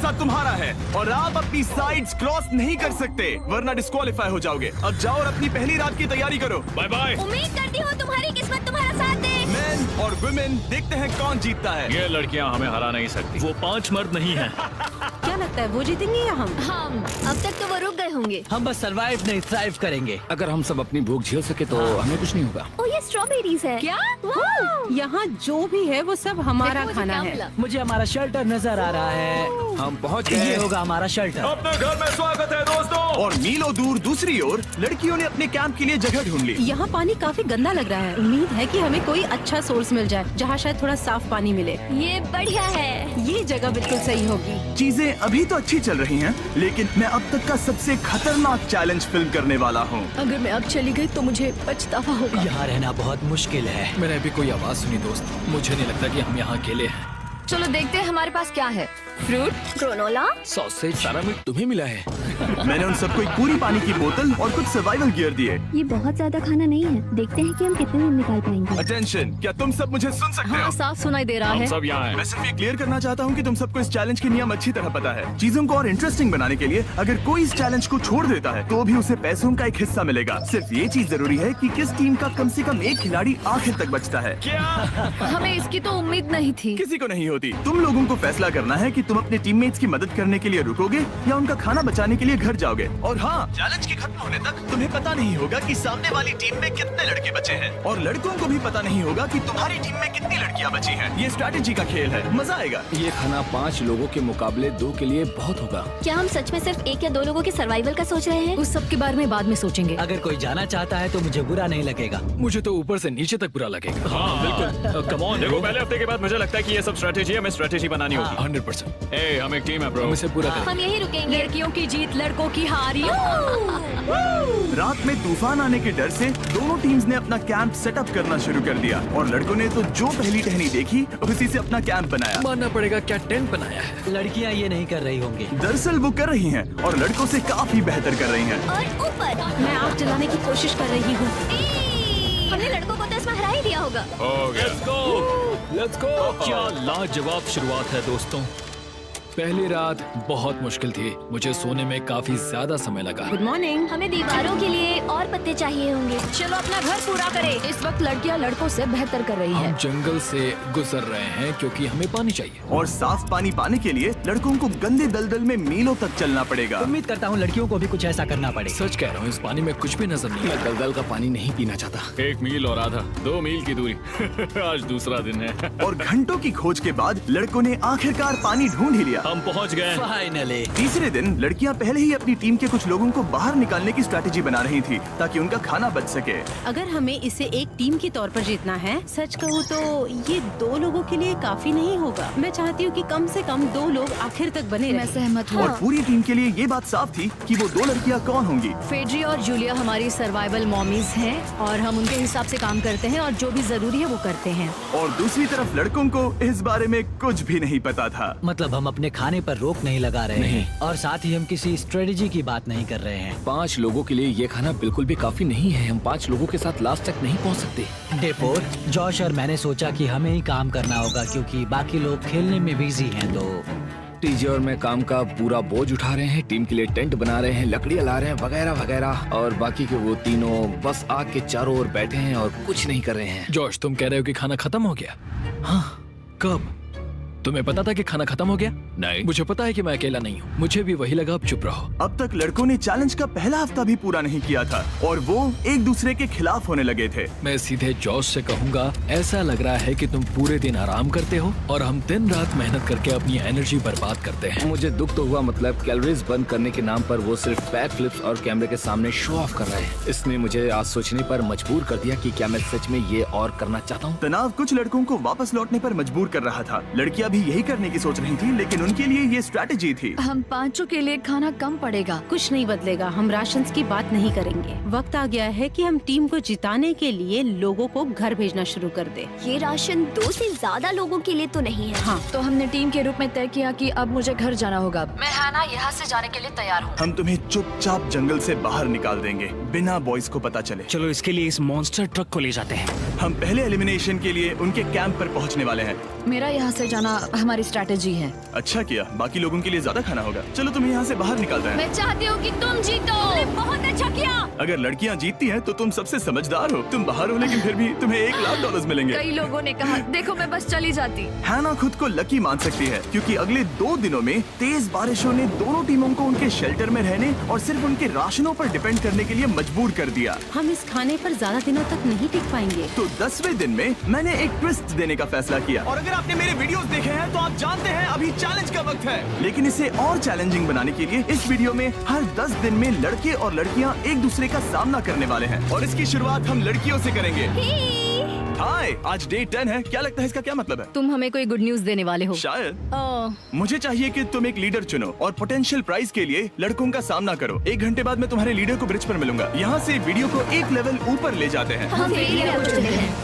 हिस्सा तुम्हारा है और आप अपनी साइड्स क्रॉस नहीं कर सकते वरना डिस्क्वालीफाई हो जाओगे। अब जाओ और अपनी पहली रात की तैयारी करो। Bye bye. उम्मीद करती हूँ तुम्हारी किस्मत तुम्हारा साथ दे। मेन और वुमेन, देखते हैं कौन जीतता है। ये लड़कियां हमें हरा नहीं सकती। वो 5 मर्द नहीं हैं। क्या लगता है वो जीतेंगे या हम? अब तक तो वो रुक गए होंगे। हम बस सरवाइव नहीं थ्राइव करेंगे। अगर हम सब अपनी भूख झेल सके तो हमें कुछ नहीं होगा। ओ ये स्ट्रॉबेरीज है। क्या? यहाँ जो भी है वो सब हमारा देखो, मुझे खाना क्या है। मिला। मुझे हमारा शेल्टर नजर आ रहा है। हम पहुंच ये गए। होगा हमारा शेल्टर। अपने घर में स्वागत है दोस्तों। और मीलों दूर दूसरी ओर लड़कियों ने अपने कैंप के लिए जगह ढूंढ ली। यहाँ पानी काफी गंदा लग रहा है। उम्मीद है कि हमें कोई अच्छा सोर्स मिल जाए जहाँ शायद थोड़ा साफ पानी मिले। ये बढ़िया है। ये जगह बिल्कुल सही होगी। चीजें अभी तो अच्छी चल रही हैं, लेकिन मैं अब तक का सबसे खतरनाक चैलेंज फिल्म करने वाला हूँ। अगर मैं अब चली गई तो मुझे पछतावा होगा। यहाँ रहना बहुत मुश्किल है। मैंने अभी कोई आवाज सुनी दोस्त। मुझे नहीं लगता कि हम यहाँ अकेले हैं। चलो देखते हैं हमारे पास क्या है। Fruit, granola. सॉसेज, सारा मीट तुम्हें मिला है। मैंने उन सबको एक पूरी पानी की बोतल और कुछ सर्वाइवल गियर दिए। ये बहुत ज्यादा खाना नहीं है। देखते हैं कि हम कितने दिन निकाल पाएंगे। अटेंशन, क्या तुम सब मुझे सुन सकते हो? साफ सुनाई दे रहा हम है। सब यहाँ हैं। मैं सिर्फ ये क्लियर करना चाहता हूँ कि तुम सबको इस चैलेंज के नियम अच्छी तरह पता है। चीजों को और इंटरेस्टिंग बनाने के लिए अगर कोई इस चैलेंज को छोड़ देता है तो भी उसे पैसों का एक हिस्सा मिलेगा। सिर्फ ये चीज जरूरी है कि किस टीम का कम से कम एक खिलाड़ी आखिर तक बचता है। हमें इसकी तो उम्मीद नहीं थी। किसी को नहीं होती। तुम लोगों को फैसला करना है कि तुम अपने टीममेट्स की मदद करने के लिए रुकोगे या उनका खाना बचाने के लिए घर जाओगे। और हाँ, चैलेंज के खत्म होने तक तुम्हें पता नहीं होगा कि सामने वाली टीम में कितने लड़के बचे हैं और लड़कों को भी पता नहीं होगा कि तुम्हारी टीम में कितनी लड़कियां बची हैं। ये स्ट्रैटेजी का खेल है, मजा आएगा। ये खाना 5 लोगों के मुकाबले 2 के लिए बहुत होगा। क्या हम सच में सिर्फ 1 या 2 लोगों के सर्वाइवल का सोच रहे हैं? उस सब के बारे में बाद में सोचेंगे। अगर कोई जाना चाहता है तो मुझे बुरा नहीं लगेगा। मुझे तो ऊपर से नीचे तक बुरा लगेगा। हाँ बिल्कुल। Come on. देखो पहले हफ्ते के बाद मुझे लगता है कि ये सब स्ट्रेटेजी हमें स्ट्रेटेजी बनानी होगी। 100%। ए, हम एक टीम है ब्रो। हम इसे पूरा करेंगे। हम यही रुकेंगे। लड़कियों की जीत, लड़कों की हार। रात में तूफान आने के डर से दोनों टीम्स ने अपना कैंप सेटअप करना शुरू कर दिया और लड़कों ने तो जो पहली टहनी देखी उसी से अपना कैंप बनाया। मानना पड़ेगा, क्या टेंट बनाया है। लड़कियाँ ये नहीं कर रही होंगी। दरअसल वो कर रही हैं और लड़कों से काफी बेहतर कर रही हैं। और ऊपर मैं आग जलाने की कोशिश कर रही हूँ। हमने लड़कों को तो इसमें हरा ही दिया होगा। हो गया। Let's go. क्या लाजवाब शुरुआत है दोस्तों। पहली रात बहुत मुश्किल थी। मुझे सोने में काफी ज्यादा समय लगा। Good morning. हमें दीवारों के लिए और पत्ते चाहिए होंगे। चलो अपना घर पूरा करें। इस वक्त लड़कियां लड़कों से बेहतर कर रही हम हैं। जंगल से गुजर रहे हैं क्योंकि हमें पानी चाहिए। और साफ पानी पाने के लिए लड़कों को गंदे दलदल में मीलों तक चलना पड़ेगा। उम्मीद करता हूँ लड़कियों को भी कुछ ऐसा करना पड़े। सच कह रहा हूँ, इस पानी में कुछ भी नजर नहीं। मैं दलदल का पानी नहीं पीना चाहता। 1 मील और आधा, 2 मील की दूरी। आज दूसरा दिन है। और घंटों की खोज के बाद लड़कों ने आखिरकार पानी ढूंढ ही लिया। हम पहुंच गए। फाइनली। तीसरे दिन लड़कियां पहले ही अपनी टीम के कुछ लोगों को बाहर निकालने की स्ट्रैटेजी बना रही थी ताकि उनका खाना बच सके। अगर हमें इसे एक टीम के तौर पर जीतना है, सच कहूँ तो ये 2 लोगों के लिए काफी नहीं होगा। मैं चाहती हूँ कि कम से कम 2 लोग आखिर तक बने मैं रहें। सहमत और हूँ। पूरी टीम के लिए ये बात साफ थी कि वो 2 लड़कियां कौन होंगी। फेड्री और जूलिया हमारी सर्वाइवल मॉमीज हैं और हम उनके हिसाब से काम करते हैं और जो भी जरूरी है वो करते हैं। और दूसरी तरफ लड़कों को इस बारे में कुछ भी नहीं पता था। मतलब हम अपने खाने पर रोक नहीं लगा रहे हैं और साथ ही हम किसी स्ट्रेटेजी की बात नहीं कर रहे हैं। 5 लोगों के लिए ये खाना बिल्कुल भी काफी नहीं है। हम 5 लोगों के साथ लास्ट तक नहीं पहुंच सकते। डे 4, जॉश और मैंने सोचा कि हमें ही काम करना होगा क्योंकि बाकी लोग खेलने में बिजी हैं। तो टीजे और मैं काम का पूरा बोझ उठा रहे हैं। टीम के लिए टेंट बना रहे हैं, लकड़ियाँ ला रहे हैं, वगैरह वगैरह। और बाकी के वो तीनों बस आग के चारों ओर बैठे हैं और कुछ नहीं कर रहे हैं। जॉश, तुम कह रहे हो कि खाना खत्म हो गया? हाँ, कब? तुम्हें पता था कि खाना खत्म हो गया? नहीं, मुझे पता है कि मैं अकेला नहीं हूँ। मुझे भी वही लगा। अब चुप रहो। अब तक लड़कों ने चैलेंज का पहला हफ्ता भी पूरा नहीं किया था और वो एक दूसरे के खिलाफ होने लगे थे। मैं सीधे जॉश से कहूँगा, ऐसा लग रहा है कि तुम पूरे दिन आराम करते हो और हम दिन रात मेहनत करके अपनी एनर्जी बर्बाद करते हैं। मुझे दुख तो हुआ, मतलब कैलोरीज बर्न करने के नाम पर वो सिर्फ बैक फ्लिप्स और कैमरे के सामने शो ऑफ कर रहे हैं। इसने मुझे आज सोचने पर मजबूर कर दिया कि क्या मैं सच में ये और करना चाहता हूँ। तनाव कुछ लड़कों को वापस लौटने पर मजबूर कर रहा था। लड़कियां भी यही करने की सोच रही थी, लेकिन उनके लिए ये स्ट्रैटेजी थी। हम 5 के लिए खाना कम पड़ेगा। कुछ नहीं बदलेगा। हम राशंस की बात नहीं करेंगे। वक्त आ गया है कि हम टीम को जिताने के लिए लोगों को घर भेजना शुरू कर दे। ये राशन 2 से ज्यादा लोगों के लिए तो नहीं है। हाँ। तो हमने टीम के रूप में तय किया कि अब मुझे घर जाना होगा। मैं हाना यहाँ से जाने के लिए तैयार हूँ। हम तुम्हें चुपचाप जंगल से बाहर निकाल देंगे बिना बॉयज को पता चले। चलो इसके लिए इस मॉन्स्टर ट्रक को ले जाते हैं। हम पहले एलिमिनेशन के लिए उनके कैंप पर पहुंचने वाले हैं। मेरा यहाँ से जाना हमारी स्ट्रैटेजी है। अच्छा किया, बाकी लोगों के लिए ज्यादा खाना होगा। चलो तुम्हें यहाँ से बाहर निकालते हैं। मैं चाहती हूँ कि तुम जीतो। बहुत अच्छा किया। अगर लड़कियाँ जीतती हैं तो तुम सबसे समझदार हो। तुम बाहर हो लेकिन फिर भी तुम्हें $1,00,000 मिलेंगे। कई लोगों ने कहा देखो मैं बस चली जाती। हैना खुद को लकी मान सकती है क्योंकि अगले 2 दिनों में तेज बारिशों ने दोनों टीमों को उनके शेल्टर में रहने और सिर्फ उनके राशनों पर डिपेंड करने के लिए मजबूर कर दिया। हम इस खाने पर ज्यादा दिनों तक नहीं टिक पाएंगे। तो 10वें दिन में मैंने एक ट्विस्ट देने का फैसला किया। और अगर आपने मेरे वीडियोस देखे हैं तो आप जानते हैं अभी चैलेंज का वक्त है। लेकिन इसे और चैलेंजिंग बनाने के लिए इस वीडियो में हर 10 दिन में लड़के और लड़कियां एक दूसरे का सामना करने वाले हैं और इसकी शुरुआत हम लड़कियों से करेंगे। हाय, आज डे 10 है। क्या लगता है इसका क्या मतलब है? तुम हमें कोई गुड न्यूज देने वाले हो। शायद। मुझे चाहिए कि तुम एक लीडर चुनो और पोटेंशियल प्राइज के लिए लड़कों का सामना करो। 1 घंटे बाद मैं तुम्हारे लीडर को ब्रिज पर मिलूंगा। यहाँ से वीडियो को एक लेवल ऊपर ले जाते हैं।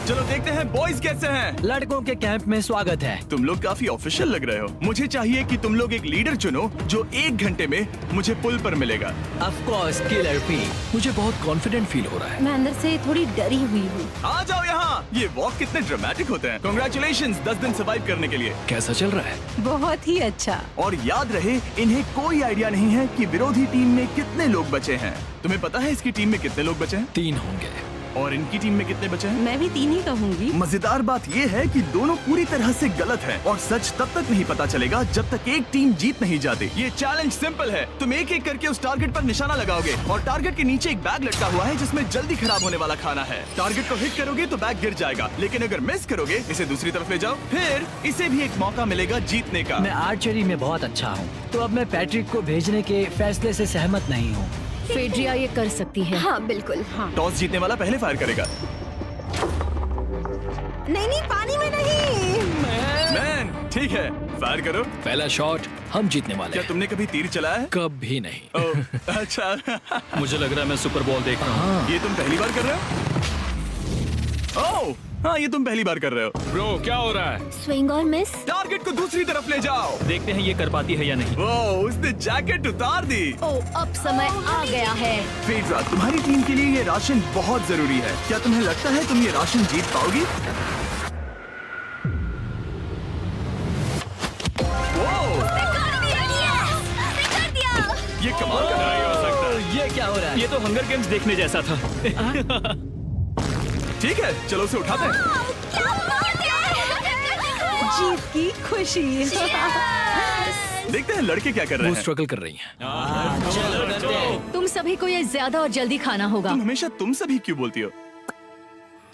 चलो देखते हैं बॉयज कैसे हैं। लड़कों के कैंप में स्वागत है। तुम लोग काफी ऑफिशियल लग रहे हो। मुझे चाहिए कि तुम लोग एक लीडर चुनो जो 1 घंटे में मुझे पुल पर मिलेगा। Of course killer P. मुझे बहुत कॉन्फिडेंट फील हो रहा है। मैं अंदर से थोड़ी डरी हुई हूँ। आ जाओ यहाँ। ये वॉक कितने ड्रामेटिक होते हैं। कांग्रेचुलेशंस 10 दिन सर्वाइव करने के लिए। कैसा चल रहा है? बहुत ही अच्छा। और याद रहे इन्हें कोई आइडिया नहीं है कि विरोधी टीम में कितने लोग बचे हैं। तुम्हें पता है इसकी टीम में कितने लोग बचे हैं? 3 होंगे। और इनकी टीम में कितने बचे हैं? मैं भी 3 ही कहूँगी। मजेदार बात ये है कि दोनों पूरी तरह से गलत हैं और सच तब तक नहीं पता चलेगा जब तक एक टीम जीत नहीं जाती। ये चैलेंज सिंपल है। तुम एक एक करके उस टारगेट पर निशाना लगाओगे और टारगेट के नीचे एक बैग लटका हुआ है जिसमें जल्दी खराब होने वाला खाना है। टारगेट को हिट करोगे तो बैग गिर जाएगा, लेकिन अगर मिस करोगे इसे दूसरी तरफ ले जाओ, फिर इसे भी एक मौका मिलेगा जीतने का। मैं आर्चरी में बहुत अच्छा हूँ, तो अब मैं पैट्रिक को भेजने के फैसले से सहमत नहीं हूँ। फेड्रिया ये कर सकती है। हाँ बिल्कुल। हाँ। टॉस जीतने वाला पहले फायर करेगा। नहीं, पानी में नहीं। मैन, ठीक है, फायर करो। पहला शॉट हम जीतने वाले क्या हैं। तुमने कभी तीर चलाया है? कभी नहीं। ओह, अच्छा। मुझे लग रहा है मैं सुपर बॉल देख रहा हूँ। ये तुम पहली बार कर रहे हो? ओह, हाँ, ये तुम पहली बार कर रहे हो। ब्रो क्या हो रहा है? स्विंग और मिस। टारगेट को दूसरी तरफ ले जाओ। देखते हैं ये कर पाती है या नहीं। ओह, उसने जैकेट उतार दी। ओ अब समय आ गया है। फेड्रा, तुम्हारी टीम के लिए ये राशन बहुत जरूरी है। क्या तुम्हें लगता है तुम ये राशन जीत पाओगी? ये कमाल का नहीं हो सकता। ये क्या हो रहा है? ये तो हंगर गेम्स देखने जैसा था। ठीक है, चलो उसे उठाते हैं। जीत की खुशी। देखते हैं लड़के क्या कर रहे वो हैं। स्ट्रगल कर रही हैं। तुम सभी को ये ज्यादा और जल्दी खाना होगा। तुम हमेशा तुम सभी क्यों बोलती हो?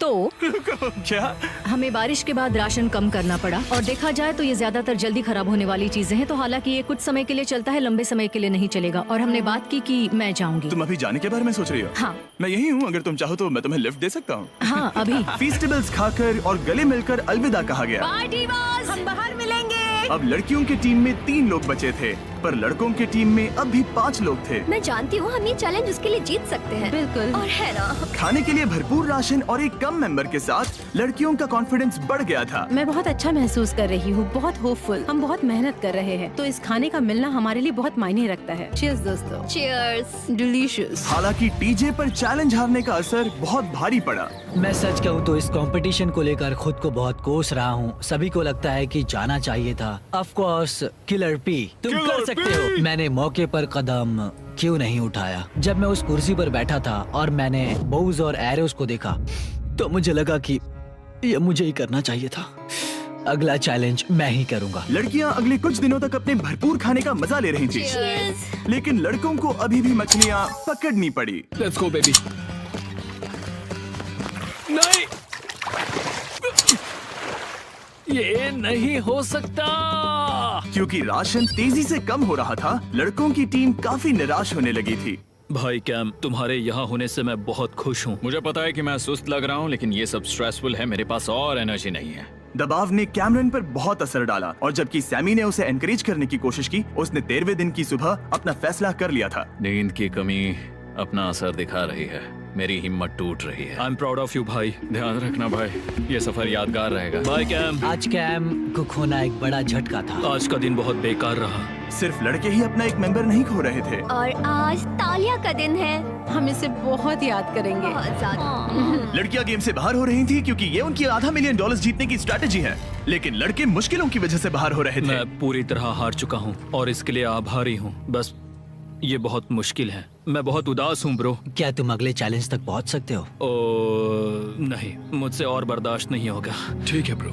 तो क्या? हमें बारिश के बाद राशन कम करना पड़ा और देखा जाए तो ये ज्यादातर जल्दी खराब होने वाली चीजें हैं। तो हालांकि ये कुछ समय के लिए चलता है, लंबे समय के लिए नहीं चलेगा। और हमने बात की कि मैं जाऊंगी। तुम अभी जाने के बारे में सोच रही हो? हाँ। मैं यही हूँ, अगर तुम चाहो तो मैं तुम्हें लिफ्ट दे सकता हूँ। हाँ अभी। फीस्टेबल्स खाकर और गले मिलकर अलविदा कहा गया। हम बाहर मिलेंगे। अब लड़कियों की टीम में 3 लोग बचे थे, पर लड़कों की टीम में अब भी 5 लोग थे। मैं जानती हूँ हम ये चैलेंज उसके लिए जीत सकते हैं। बिल्कुल। और है ना। खाने के लिए भरपूर राशन और एक कम मेंबर के साथ लड़कियों का कॉन्फिडेंस बढ़ गया था। मैं बहुत अच्छा महसूस कर रही हूँ, बहुत होपफुल। हम बहुत मेहनत कर रहे हैं, तो इस खाने का मिलना हमारे लिए बहुत मायने रखता है। चीयर्स दोस्तों। चीयर्स। डिलीशियस। हालांकि टीजे पर चैलेंज हारने का असर बहुत भारी पड़ा। मैं सच कहूँ तो इस कंपटीशन को लेकर खुद को बहुत कोस रहा हूँ। सभी को लगता है कि जाना चाहिए था। ऑफ कोर्स किलर पी, तुम कर सकते हो। मैंने मौके पर कदम क्यों नहीं उठाया? जब मैं उस कुर्सी पर बैठा था और मैंने बोव्स और एरोस को देखा तो मुझे लगा कि ये मुझे ही करना चाहिए था। अगला चैलेंज मैं ही करूंगा। लड़कियां अगले कुछ दिनों तक अपने भरपूर खाने का मजा ले रही थी, लेकिन लड़कों को अभी भी मछलियां पकड़नी पड़ी। Let's go baby. नहीं, ये नहीं हो सकता। क्योंकि राशन तेजी से कम हो रहा था, लड़कों की टीम काफी निराश होने लगी थी। भाई कैम, तुम्हारे यहाँ होने से मैं बहुत खुश हूँ। मुझे पता है कि मैं सुस्त लग रहा हूँ, लेकिन ये सब स्ट्रेसफुल है। मेरे पास और एनर्जी नहीं है। दबाव ने कैमरन पर बहुत असर डाला और जबकि सैमी ने उसे एनकरेज करने की कोशिश की, उसने 13वें दिन की सुबह अपना फैसला कर लिया था। नींद की कमी अपना असर दिखा रही है। मेरी हिम्मत टूट रही है। I am proud of you भाई। ध्यान रखना भाई, ये सफर यादगार रहेगा। Bye cam. आज कैम को खोना एक बड़ा झटका था। आज का दिन बहुत बेकार रहा। सिर्फ लड़के ही अपना एक मेंबर नहीं खो रहे थे। और आज तालिया का दिन है। हम इसे बहुत याद करेंगे। बहुत ज्यादा। लड़कियां गेम से बाहर हो रही थी क्योंकि ये उनकी $500 मिलियन जीतने की स्ट्रेटेजी है, लेकिन लड़के मुश्किलों की वजह से बाहर हो रहे थे। मैं पूरी तरह हार चुका हूँ और इसके लिए आभारी हूँ। बस ये बहुत मुश्किल है। मैं बहुत उदास हूँ ब्रो। क्या तुम अगले चैलेंज तक पहुंच सकते हो? नहीं, मुझसे और बर्दाश्त नहीं होगा। ठीक है ब्रो।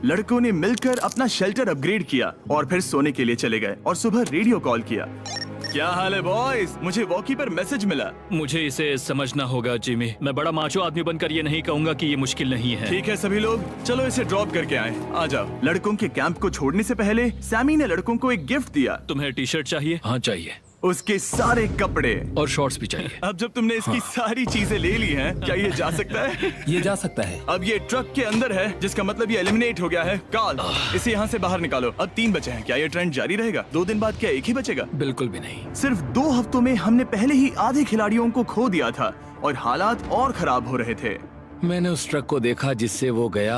लड़कों ने मिलकर अपना शेल्टर अपग्रेड किया और फिर सोने के लिए चले गए और सुबह रेडियो कॉल किया। क्या हाल है बॉयज? मुझे वॉकी पर मैसेज मिला। मुझे इसे समझना होगा जिमी। मैं बड़ा माचो आदमी बनकर ये नहीं कहूंगा कि ये मुश्किल नहीं है। ठीक है सभी लोग, चलो इसे ड्रॉप करके आए। आ जाओ। लड़कों के कैंप को छोड़ने से पहले सैमी ने लड़कों को एक गिफ्ट दिया। तुम्हें टी शर्ट चाहिए? हाँ चाहिए। उसके सारे कपड़े और शॉर्ट्स भी चाहिए। अब जब तुमने इसकी सारी चीजें ले ली हैं, क्या ये जा सकता है? ये जा सकता है। अब ये ट्रक के अंदर है, जिसका मतलब ये एलिमिनेट हो गया है। कार्ल, इसे यहाँ से बाहर निकालो। अब 3 बचे हैं। क्या ये ट्रेंड जारी रहेगा? 2 दिन बाद क्या एक ही बचेगा? बिल्कुल भी नहीं। सिर्फ 2 हफ्तों में हमने पहले ही आधे खिलाड़ियों को खो दिया था और हालात और खराब हो रहे थे। मैंने उस ट्रक को देखा जिससे वो गया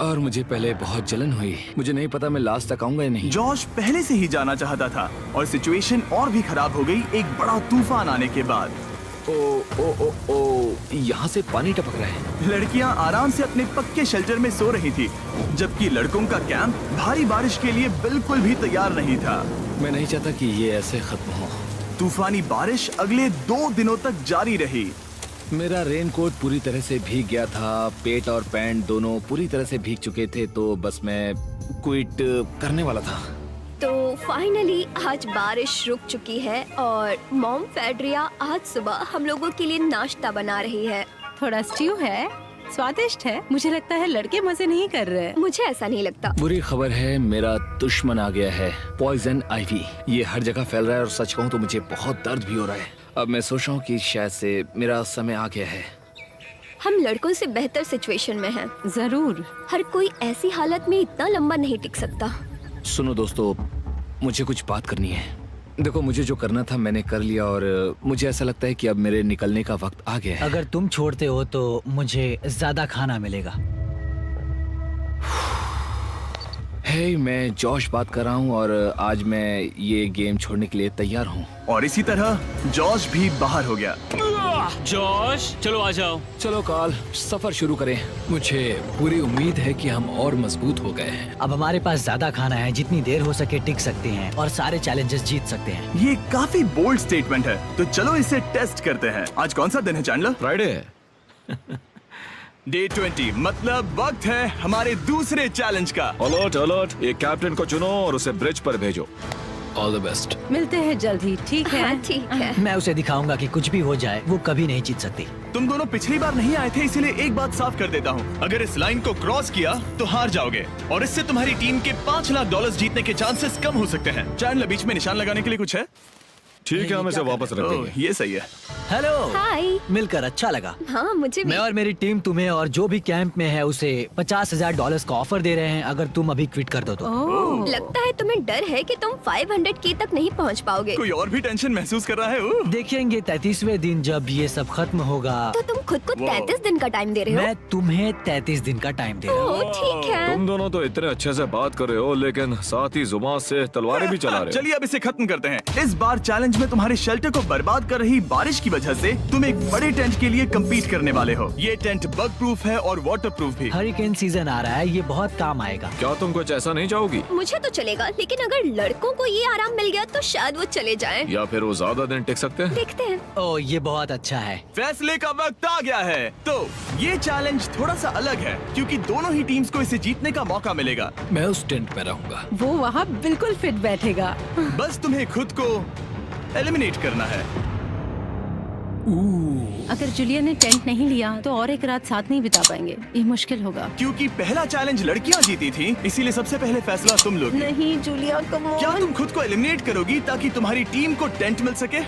और मुझे पहले बहुत जलन हुई। मुझे नहीं पता मैं लास्ट तक आऊंगा या नहीं। जॉश पहले से ही जाना चाहता था और सिचुएशन और भी खराब हो गई एक बड़ा तूफान आने के बाद। ओ, यहाँ से पानी टपक रहा है। लड़कियां आराम से अपने पक्के शेल्टर में सो रही थी, जबकि लड़कों का कैंप भारी बारिश के लिए बिल्कुल भी तैयार नहीं था। मैं नहीं चाहता कि ये ऐसे खत्म हो। तूफानी बारिश अगले 2 दिनों तक जारी रही। मेरा रेनकोट पूरी तरह से भीग गया था। पेट और पैंट दोनों पूरी तरह से भीग चुके थे, तो बस मैं क्विट करने वाला था। तो फाइनली आज बारिश रुक चुकी है और मॉम फेड्रिया आज सुबह हम लोगों के लिए नाश्ता बना रही है। थोड़ा स्ट्यू है, स्वादिष्ट है। मुझे लगता है लड़के मजे नहीं कर रहे। मुझे ऐसा नहीं लगता। बुरी खबर है, मेरा दुश्मन आ गया है, पॉइजन आइवी। ये हर जगह फैल रहा है और सच कहूँ तो मुझे बहुत दर्द भी हो रहा है। अब मैं सोच रहा हूँ कि शायद से मेरा समय आ गया है। हम लड़कों से बेहतर सिचुएशन में हैं। जरूर। हर कोई ऐसी हालत में इतना लंबा नहीं टिक सकता। सुनो दोस्तों, मुझे कुछ बात करनी है। देखो, मुझे जो करना था मैंने कर लिया और मुझे ऐसा लगता है कि अब मेरे निकलने का वक्त आ गया है। अगर तुम छोड़ते हो तो मुझे ज्यादा खाना मिलेगा। हे, मैं जॉश बात कर रहा हूँ और आज मैं ये गेम छोड़ने के लिए तैयार हूँ। और इसी तरह जॉश भी बाहर हो गया। जॉश, चलो आ जाओ। चलो कार्ल, सफर शुरू करें। मुझे पूरी उम्मीद है कि हम और मजबूत हो गए हैं। अब हमारे पास ज्यादा खाना है, जितनी देर हो सके टिक सकते हैं और सारे चैलेंजेस जीत सकते हैं। ये काफी बोल्ड स्टेटमेंट है, तो चलो इसे टेस्ट करते हैं। आज कौन सा दिन है चैंडलर? फ्राइडे। डे 20, मतलब वक्त है हमारे दूसरे चैलेंज का। अलर्ट अलर्ट, एक कैप्टन को चुनो और उसे ब्रिज पर भेजो। All the best. मिलते हैं जल्द ही, ठीक है? हाँ, ठीक है। मैं उसे दिखाऊंगा कि कुछ भी हो जाए वो कभी नहीं जीत सकती। तुम दोनों पिछली बार नहीं आए थे, इसीलिए एक बात साफ कर देता हूँ। अगर इस लाइन को क्रॉस किया तो हार जाओगे और इससे तुम्हारी टीम के $5 लाख जीतने के चांसेस कम हो सकते हैं। चैंडलर, बीच में निशान लगाने के लिए कुछ है? ठीक है, हम इसे वापस रख देंगे। ये सही है। हेलो। हाय। मिलकर अच्छा लगा। हाँ, मुझे भी। मैं और मेरी टीम तुम्हें और जो भी कैंप में है उसे $50,000 का ऑफर दे रहे हैं अगर तुम अभी क्विट कर दो तो। लगता है तुम्हें डर है कि तुम 500K तक नहीं पहुंच पाओगे। कोई और भी टेंशन महसूस कर रहा है? देखेंगे 33वें दिन जब ये सब खत्म होगा। तो तुम खुद को 33 दिन का टाइम दे रहे हो? मैं तुम्हें 33 दिन का टाइम दे रहा हूँ। ओह, ठीक है। तुम दोनों तो इतने अच्छे से बात कर रहे हो, लेकिन साथ ही जुबान से तलवारें भी चला रहे हो। चलिए अब इसे खत्म करते हैं। इस बार चैलेंज में तुम्हारे शेल्टर को बर्बाद कर रही बारिश की वजह से तुम एक बड़े टेंट के लिए कम्पीट करने वाले हो। ये टेंट बग प्रूफ है और वाटर प्रूफ भी। हरिकेन सीजन आ रहा है, ये बहुत काम आएगा। क्या तुम कुछ ऐसा नहीं चाहोगी? मुझे तो चलेगा, लेकिन अगर लड़कों को ये आराम मिल गया तो शायद वो चले जाएं। या फिर वो ज्यादा दिन टिक सकते हैं? देखते हैं। ओह, ये बहुत अच्छा है। फैसले का वक्त आ गया है। तो ये चैलेंज थोड़ा सा अलग है क्योंकि दोनों ही टीम्स को इसे जीतने का मौका मिलेगा। मैं उस टेंट में रहूंगा। वो वहाँ बिल्कुल फिट बैठेगा। बस तुम्हें खुद को एलिमिनेट करना है। अगर जूलिया ने टेंट नहीं लिया तो और एक रात साथ नहीं बिता पाएंगे। ये मुश्किल होगा। क्योंकि पहला चैलेंज लड़कियां जीती थी, इसीलिए सबसे पहले फैसला तुम लोगी। नहीं जूलिया, कम ऑन। क्या तुम खुद को एलिमिनेट करोगी ताकि तुम्हारी टीम को टेंट मिल सके?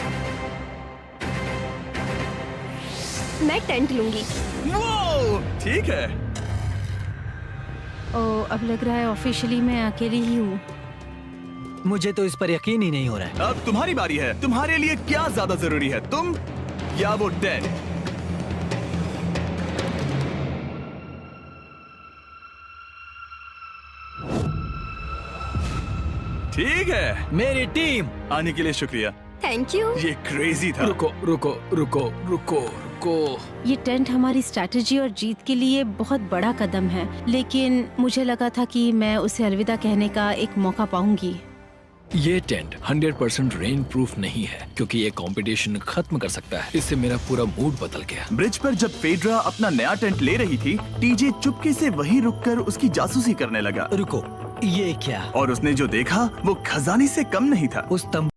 मैं टेंट लूंगी। वो ठीक है। ओह, अब लग रहा है ऑफिशियली मैं अकेली ही हूँ। मुझे तो इस पर यकीन ही नहीं हो रहा है। अब तुम्हारी बारी है। तुम्हारे लिए क्या ज्यादा जरूरी है, तुम या वो टेंट? ठीक है, मेरी टीम। आने के लिए शुक्रिया। Thank you. ये क्रेजी था। रुको रुको रुको रुको रुको। ये टेंट हमारी स्ट्रैटेजी और जीत के लिए बहुत बड़ा कदम है, लेकिन मुझे लगा था कि मैं उसे अलविदा कहने का एक मौका पाऊंगी। ये टेंट 100% रेन प्रूफ नहीं है क्योंकि ये कंपटीशन खत्म कर सकता है। इससे मेरा पूरा मूड बदल गया। ब्रिज पर जब फेड्रा अपना नया टेंट ले रही थी, टीजे चुपके से वहीं रुककर उसकी जासूसी करने लगा। रुको, ये क्या? और उसने जो देखा वो खजाने से कम नहीं था। उस तंबू